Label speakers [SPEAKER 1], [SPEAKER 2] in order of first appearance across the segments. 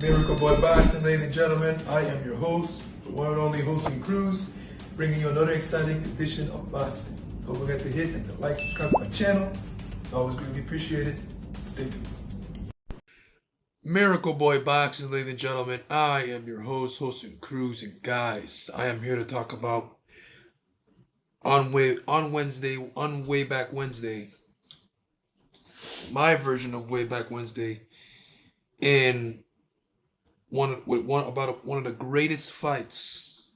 [SPEAKER 1] Miracle Boy Boxing, ladies and gentlemen. I am your host, the one and only Hosting Cruz, bringing you another exciting edition of boxing. Don't forget to hit and to like, subscribe to my channel. It's always greatly appreciated. Stay tuned.
[SPEAKER 2] Miracle Boy Boxing, ladies and gentlemen. I am your host, Hosting Cruz, and guys, I am here to talk about on Way Back Wednesday, my version of Way Back Wednesday, in one of the greatest fights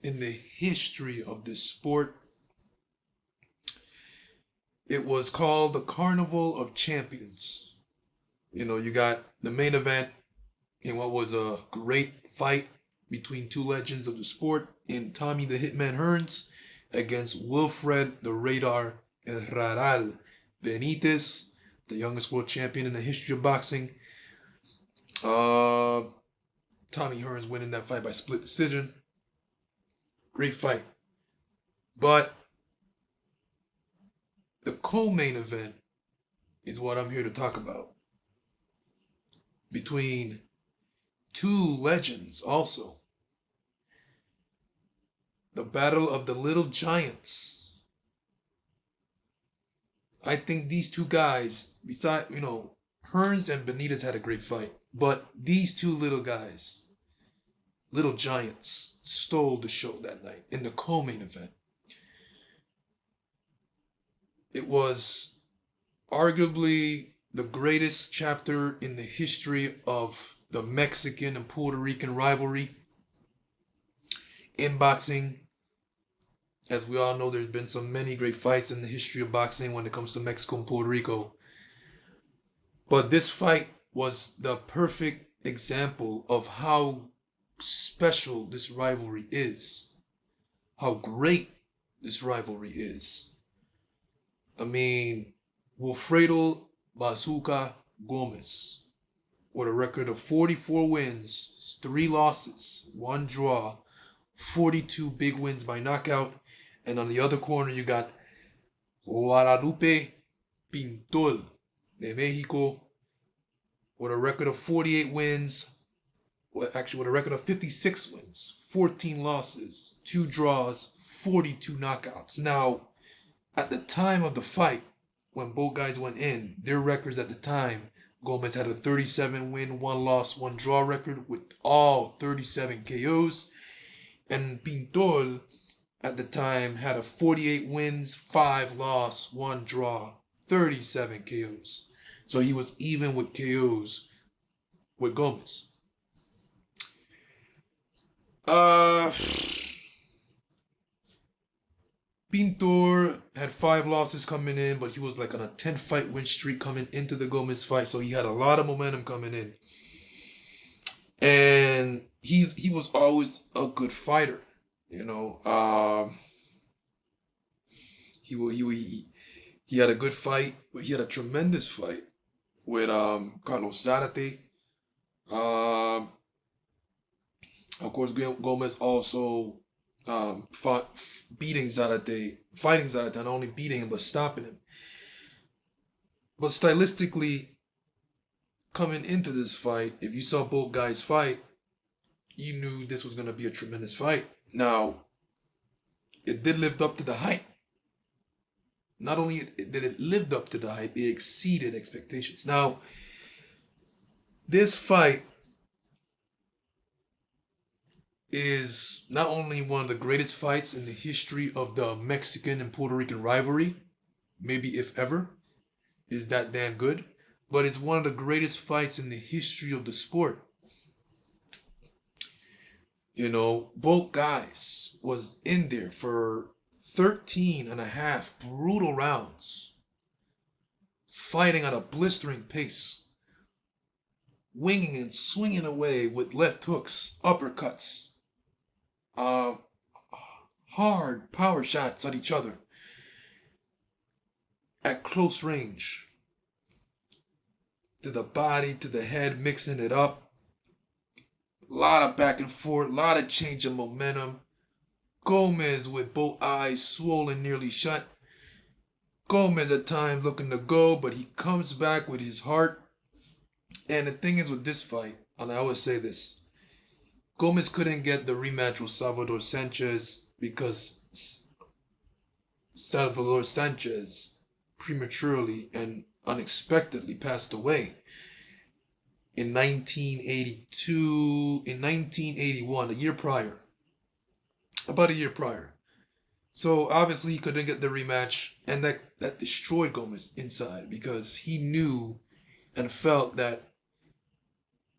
[SPEAKER 2] in the history of this sport. It was called the Carnival of Champions. You know, you got the main event in what was a great fight between two legends of the sport in Tommy the Hitman Hearns against Wilfred the Radar El Raral Benitez, the youngest world champion in the history of boxing. Tommy Hearns winning that fight by split decision. Great fight. But the co-main event is what I'm here to talk about. Between two legends also. The Battle of the Little Giants. I think these two guys, besides, Hearns and Benitez had a great fight. But these two little guys, little giants, stole the show that night in the co-main event. It was arguably the greatest chapter in the history of the Mexican and Puerto Rican rivalry in boxing. As we all know, there's been many great fights in the history of boxing when it comes to Mexico and Puerto Rico. But this fight was the perfect example of how special this rivalry is. How great this rivalry is. I mean, Wilfredo Bazooka Gomez, with a record of 44 wins, 3 losses, 1 draw, 42 big wins by knockout. And on the other corner, you got Lupe Pintor de Mexico, with a record of 48 wins, with a record of 56 wins, 14 losses, 2 draws, 42 knockouts. Now, at the time of the fight, when both guys went in, their records at the time, Gomez had a 37 win, 1 loss, 1 draw record with all 37 KOs. And Pintor at the time had a 48 wins, 5 loss, 1 draw, 37 KOs. So he was even with KOs with Gomez. Pintor had 5 losses coming in, but he was like on a 10-fight win streak coming into the Gomez fight, so he had a lot of momentum coming in. And he was always a good fighter, He had a good fight, but he had a tremendous fight with Carlos Zarate. Of course, Gomez also fighting Zarate, not only beating him, but stopping him. But stylistically, coming into this fight, if you saw both guys fight, you knew this was going to be a tremendous fight. Now, it did live up to the hype. Not only did it live up to the hype, it exceeded expectations. Now, this fight is not only one of the greatest fights in the history of the Mexican and Puerto Rican rivalry, maybe if ever, is that damn good, but it's one of the greatest fights in the history of the sport. Both guys was in there for 13 and a half brutal rounds, fighting at a blistering pace, winging and swinging away with left hooks, uppercuts, hard power shots at each other at close range, to the body, to the head, mixing it up. A lot of back and forth, a lot of change of momentum. Gomez with both eyes swollen nearly shut. Gomez at times looking to go, but he comes back with his heart. And the thing is with this fight, and I always say this, Gomez couldn't get the rematch with Salvador Sanchez because Salvador Sanchez prematurely and unexpectedly passed away in 1982, in 1981, a year prior, about a year prior. So obviously he couldn't get the rematch, and that destroyed Gomez inside because he knew and felt that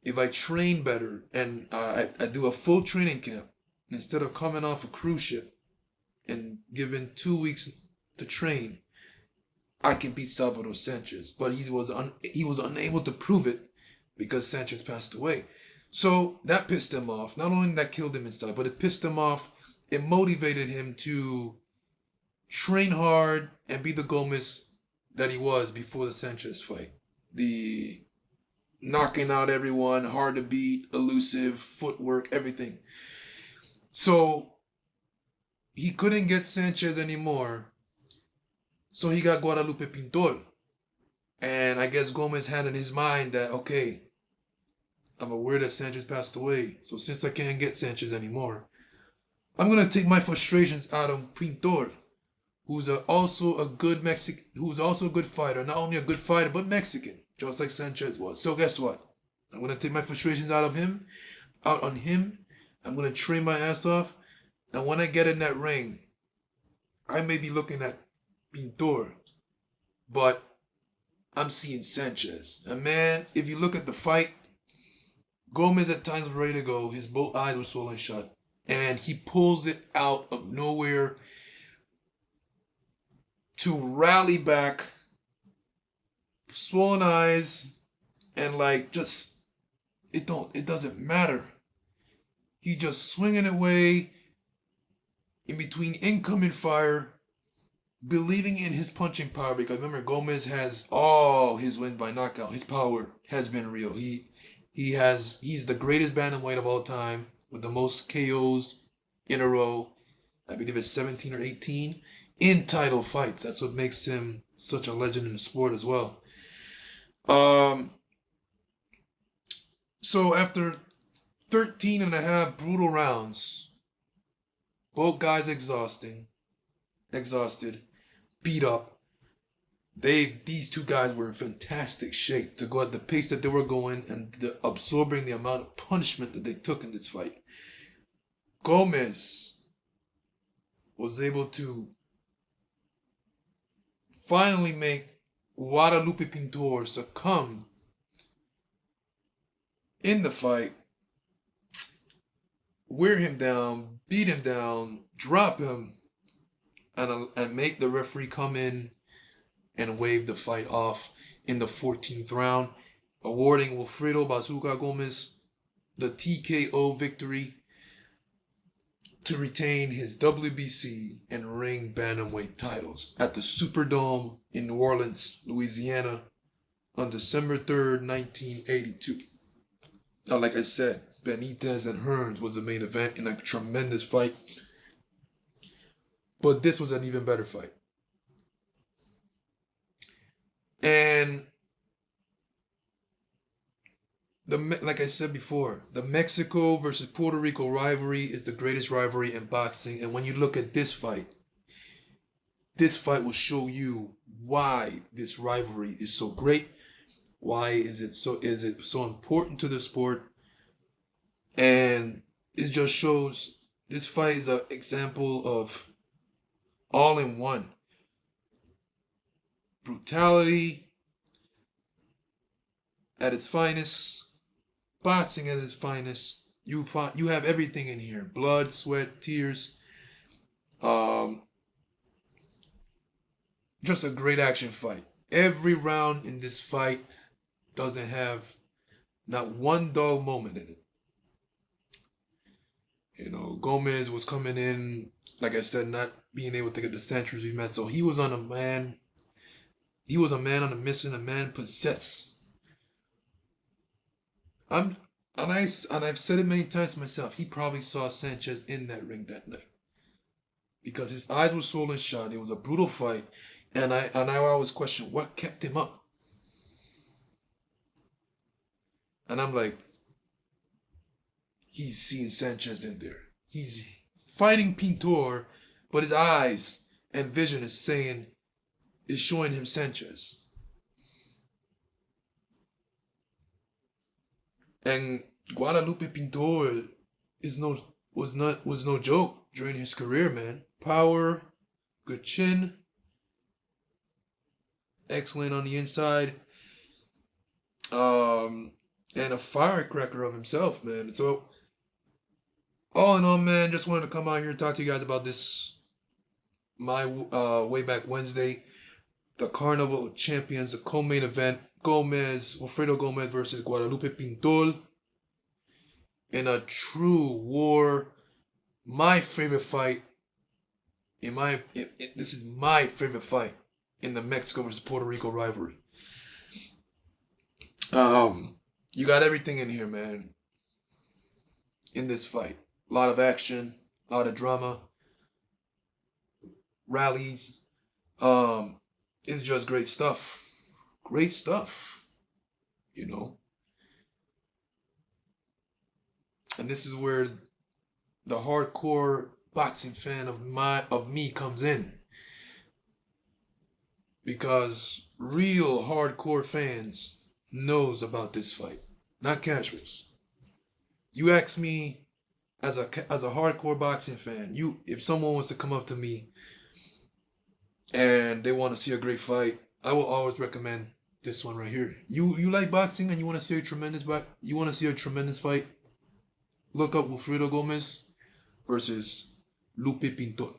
[SPEAKER 2] if I train better and I do a full training camp instead of coming off a cruise ship and given 2 weeks to train, I can beat Salvador Sanchez. But he was unable to prove it because Sanchez passed away. So that pissed him off. Not only that killed him inside, but it pissed him off. It motivated him to train hard and be the Gomez that he was before the Sanchez fight. The knocking out everyone, hard to beat, elusive, footwork, everything. So he couldn't get Sanchez anymore. So he got Guadalupe Pintor. And I guess Gomez had in his mind that, okay, I'm aware that Sanchez passed away. So since I can't get Sanchez anymore, I'm going to take my frustrations out of Pintor, who's also a good Mexican, who's also a good fighter. Not only a good fighter, but Mexican, just like Sanchez was. So guess what? I'm going to take my frustrations out on him. I'm going to train my ass off. And when I get in that ring, I may be looking at Pintor, but I'm seeing Sanchez. And man, if you look at the fight, Gomez at times was ready to go. His both eyes were swollen shut. And he pulls it out of nowhere to rally back, swollen eyes, and like just it doesn't matter. He's just swinging away in between incoming fire, believing in his punching power. Because remember, Gomez has all his win by knockout. His power has been real. He's the greatest bantamweight of all time with the most KOs in a row. I believe it's 17 or 18 in title fights. That's what makes him such a legend in the sport as well. So after 13 and a half brutal rounds, both guys exhausted, beat up. These two guys were in fantastic shape to go at the pace that they were going and absorbing the amount of punishment that they took in this fight. Gomez was able to finally make Guadalupe Pintor succumb in the fight, wear him down, beat him down, drop him, and make the referee come in and wave the fight off in the 14th round, awarding Wilfredo Bazooka Gomez the TKO victory to retain his WBC and ring bantamweight titles at the Superdome in New Orleans, Louisiana on December 3rd, 1982. Now, like I said, Benitez and Hearns was the main event in a tremendous fight. But this was an even better fight. And like I said before, the Mexico versus Puerto Rico rivalry is the greatest rivalry in boxing. And when you look at this fight will show you why this rivalry is so great. Why is it so important to the sport? And it just shows this fight is an example of all in one. Brutality at its finest, boxing at its finest. You have everything in here: blood, sweat, tears. Just a great action fight. Every round in this fight doesn't have not one dull moment in it. You know, Gomez was coming in, like I said, not being able to get the Sanchez rematch, so he was on a man. He was a man on a mission, a man possessed. And I've said it many times myself. He probably saw Sanchez in that ring that night because his eyes were swollen shut. It was a brutal fight, and I always question what kept him up. And I'm like, he's seeing Sanchez in there. He's fighting Pintor, but his eyes and vision is showing him Sanchez. And Guadalupe Pintor was no joke during his career, man. Power, good chin, excellent on the inside, and a firecracker of himself, man. So all in all, man, just wanted to come out here and talk to you guys about this, my way back Wednesday, the Carnival of Champions, the co-main event, Wilfredo Gomez versus Guadalupe Pintor, in a true war. My favorite fight, this is my favorite fight in the Mexico versus Puerto Rico rivalry. You got everything in here, man. In this fight, a lot of action, a lot of drama, rallies. It's just great stuff. Great stuff, you know. And this is where the hardcore boxing fan of me comes in, because real hardcore fans knows about this fight, not casuals. You ask me, as a hardcore boxing fan, if someone wants to come up to me and they want to see a great fight, I will always recommend this one right here. You like boxing and you want to see a tremendous fight? Look up Wilfredo Gomez versus Lupe Pintor.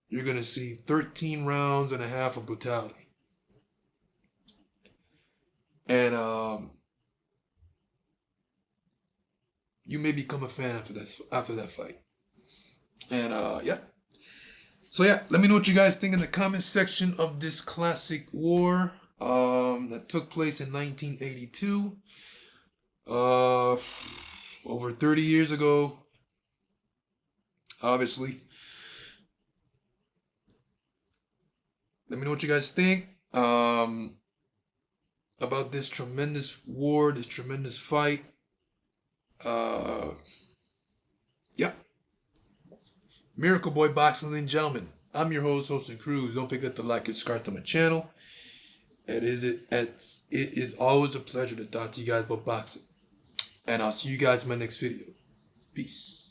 [SPEAKER 2] You're gonna see 13 rounds and a half of brutality. And you may become a fan after that fight. And yeah. So yeah, let me know what you guys think in the comment section of this classic war that took place in 1982. Over 30 years ago, obviously. Let me know what you guys think about this tremendous war, this tremendous fight. Yeah. Miracle Boy Boxing, ladies and gentlemen. I'm your host, Hosting Cruz. Don't forget to like and subscribe to my channel. It is always a pleasure to talk to you guys about boxing. And I'll see you guys in my next video. Peace.